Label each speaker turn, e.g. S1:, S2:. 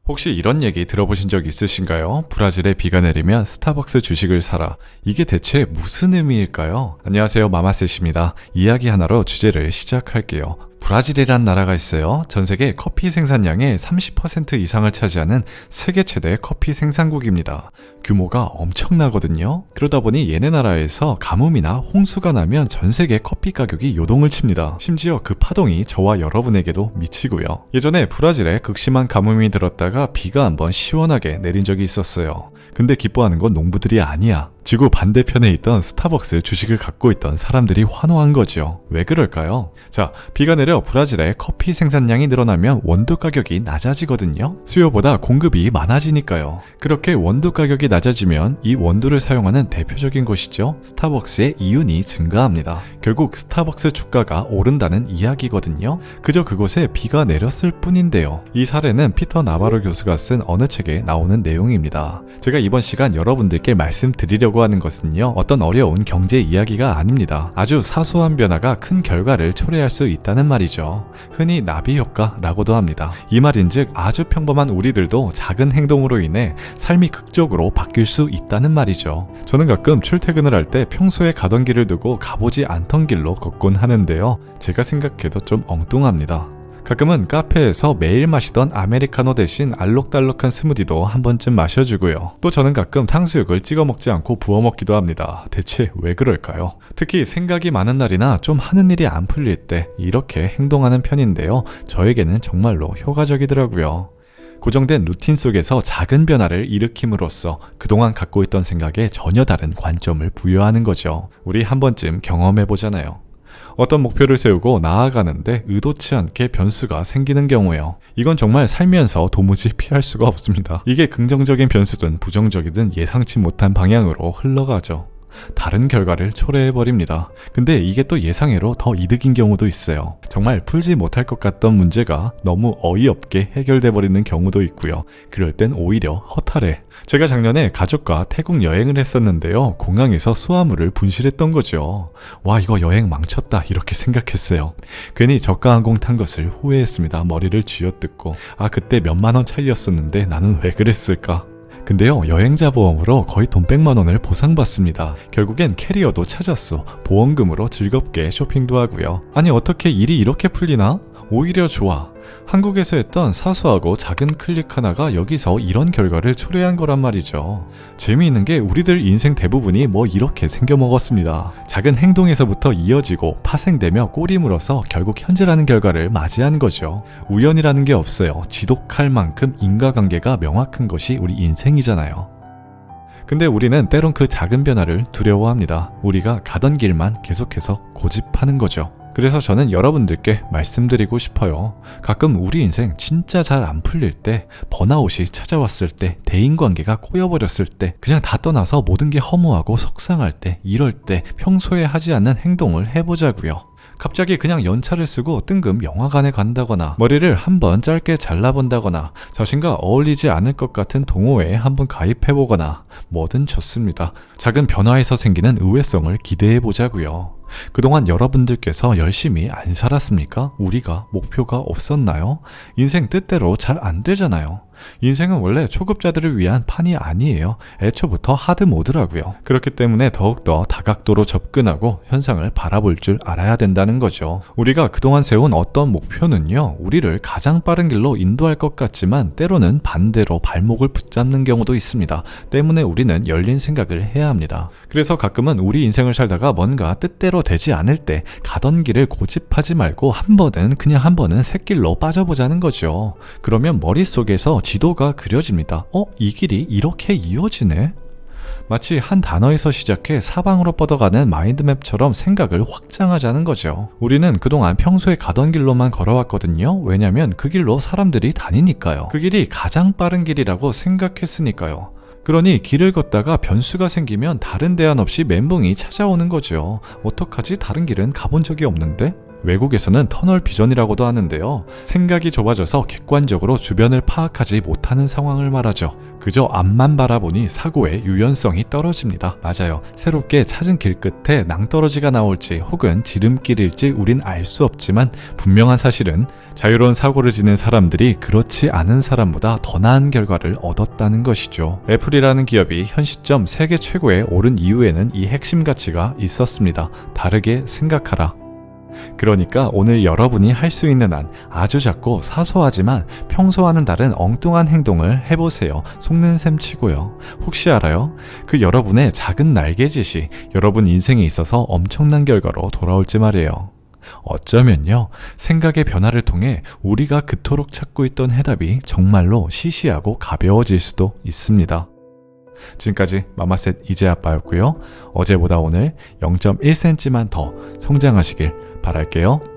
S1: 혹시 이런 얘기 들어보신 적 있으신가요? 브라질에 비가 내리면 스타벅스 주식을 사라. 이게 대체 무슨 의미일까요? 안녕하세요, 마마셋입니다. 이야기 하나로 주제를 시작할게요. 브라질이란 나라가 있어요. 전 세계 커피 생산량의 30% 이상을 차지하는 세계 최대 커피 생산국입니다. 규모가 엄청나거든요. 그러다 보니 얘네 나라에서 가뭄이나 홍수가 나면 전 세계 커피 가격이 요동을 칩니다. 심지어 그 파동이 저와 여러분에게도 미치고요. 예전에 브라질에 극심한 가뭄이 들었다가 비가 한번 시원하게 내린 적이 있었어요. 근데 기뻐하는 건 농부들이 아니야. 지구 반대편에 있던 스타벅스 주식을 갖고 있던 사람들이 환호한 거죠. 왜 그럴까요? 자, 비가 내려 브라질의 커피 생산량이 늘어나면 원두 가격이 낮아지거든요. 수요보다 공급이 많아지니까요. 그렇게 원두 가격이 낮아지면 이 원두를 사용하는 대표적인 곳이죠. 스타벅스의 이윤이 증가합니다. 결국 스타벅스 주가가 오른다는 이야기거든요. 그저 그곳에 비가 내렸을 뿐인데요. 이 사례는 피터 나바로 교수가 쓴 어느 책에 나오는 내용입니다. 제가 이번 시간 여러분들께 말씀드리려고 하는 것은요, 어떤 어려운 경제 이야기가 아닙니다. 아주 사소한 변화가 큰 결과를 초래할 수 있다는 말이죠. 흔히 나비 효과라고도 합니다. 이 말인즉 아주 평범한 우리들도 작은 행동으로 인해 삶이 극적으로 바뀔 수 있다는 말이죠. 저는 가끔 출퇴근을 할 때 평소에 가던 길을 두고 가보지 않던 길로 걷곤 하는데요. 제가 생각해도 좀 엉뚱합니다. 가끔은 카페에서 매일 마시던 아메리카노 대신 알록달록한 스무디도 한 번쯤 마셔주고요. 또 저는 가끔 탕수육을 찍어 먹지 않고 부어 먹기도 합니다. 대체 왜 그럴까요? 특히 생각이 많은 날이나 좀 하는 일이 안 풀릴 때 이렇게 행동하는 편인데요. 저에게는 정말로 효과적이더라고요. 고정된 루틴 속에서 작은 변화를 일으킴으로써 그동안 갖고 있던 생각에 전혀 다른 관점을 부여하는 거죠. 우리 한 번쯤 경험해보잖아요. 어떤 목표를 세우고 나아가는데 의도치 않게 변수가 생기는 경우에요. 이건 정말 살면서 도무지 피할 수가 없습니다. 이게 긍정적인 변수든 부정적이든 예상치 못한 방향으로 흘러가죠. 다른 결과를 초래해버립니다. 근데 이게 또 예상외로 더 이득인 경우도 있어요. 정말 풀지 못할 것 같던 문제가 너무 어이없게 해결돼버리는 경우도 있고요. 그럴 땐 오히려 허탈해. 제가 작년에 가족과 태국 여행을 했었는데요. 공항에서 수화물을 분실했던 거죠. 와, 이거 여행 망쳤다 이렇게 생각했어요. 괜히 저가 항공 탄 것을 후회했습니다. 머리를 쥐어뜯고 그때 몇만 원 차이였었는데 나는 왜 그랬을까? 근데요, 여행자 보험으로 거의 돈 100만 원을 보상받습니다. 결국엔 캐리어도 찾았어. 보험금으로 즐겁게 쇼핑도 하고요. 아니, 어떻게 일이 이렇게 풀리나? 오히려 좋아. 한국에서 했던 사소하고 작은 클릭 하나가 여기서 이런 결과를 초래한 거란 말이죠. 재미있는 게 우리들 인생 대부분이 뭐 이렇게 생겨먹었습니다. 작은 행동에서부터 이어지고 파생되며 꼬리 물어서 결국 현재라는 결과를 맞이한 거죠. 우연이라는 게 없어요. 지독할 만큼 인과관계가 명확한 것이 우리 인생이잖아요. 근데 우리는 때론 그 작은 변화를 두려워합니다. 우리가 가던 길만 계속해서 고집하는 거죠. 그래서 저는 여러분들께 말씀드리고 싶어요. 가끔 우리 인생 진짜 잘 안 풀릴 때, 번아웃이 찾아왔을 때, 대인관계가 꼬여버렸을 때, 그냥 다 떠나서 모든 게 허무하고 속상할 때, 이럴 때 평소에 하지 않는 행동을 해보자고요. 갑자기 그냥 연차를 쓰고 뜬금 영화관에 간다거나, 머리를 한번 짧게 잘라본다거나, 자신과 어울리지 않을 것 같은 동호회에 한번 가입해보거나, 뭐든 좋습니다. 작은 변화에서 생기는 의외성을 기대해보자고요. 그동안 여러분들께서 열심히 안 살았습니까? 우리가 목표가 없었나요? 인생 뜻대로 잘 안 되잖아요. 인생은 원래 초급자들을 위한 판이 아니에요. 애초부터 하드 모드라고요. 그렇기 때문에 더욱더 다각도로 접근하고 현상을 바라볼 줄 알아야 된다는 거죠. 우리가 그동안 세운 어떤 목표는요, 우리를 가장 빠른 길로 인도할 것 같지만 때로는 반대로 발목을 붙잡는 경우도 있습니다. 때문에 우리는 열린 생각을 해야 합니다. 그래서 가끔은 우리 인생을 살다가 뭔가 뜻대로 되지 않을 때 가던 길을 고집하지 말고 한 번은 샛길로 빠져보자는 거죠. 그러면 머릿속에서 지도가 그려집니다. 이 길이 이렇게 이어지네? 마치 한 단어에서 시작해 사방으로 뻗어가는 마인드맵처럼 생각을 확장하자는 거죠. 우리는 그동안 평소에 가던 길로만 걸어왔거든요. 왜냐면 그 길로 사람들이 다니니까요. 그 길이 가장 빠른 길이라고 생각했으니까요. 그러니 길을 걷다가 변수가 생기면 다른 대안 없이 멘붕이 찾아오는 거죠. 어떡하지? 다른 길은 가본 적이 없는데? 외국에서는 터널 비전이라고도 하는데요. 생각이 좁아져서 객관적으로 주변을 파악하지 못하는 상황을 말하죠. 그저 앞만 바라보니 사고의 유연성이 떨어집니다. 맞아요. 새롭게 찾은 길 끝에 낭떠러지가 나올지 혹은 지름길일지 우린 알 수 없지만 분명한 사실은 자유로운 사고를 지닌 사람들이 그렇지 않은 사람보다 더 나은 결과를 얻었다는 것이죠. 애플이라는 기업이 현 시점 세계 최고에 오른 이유에는 이 핵심 가치가 있었습니다. 다르게 생각하라. 그러니까 오늘 여러분이 할 수 있는 한 아주 작고 사소하지만 평소와는 다른 엉뚱한 행동을 해보세요. 속는 셈 치고요. 혹시 알아요? 그 여러분의 작은 날개짓이 여러분 인생에 있어서 엄청난 결과로 돌아올지 말이에요. 어쩌면요, 생각의 변화를 통해 우리가 그토록 찾고 있던 해답이 정말로 시시하고 가벼워질 수도 있습니다. 지금까지 마마셋 이재아빠였고요. 어제보다 오늘 0.1cm만 더 성장하시길 바랄게요.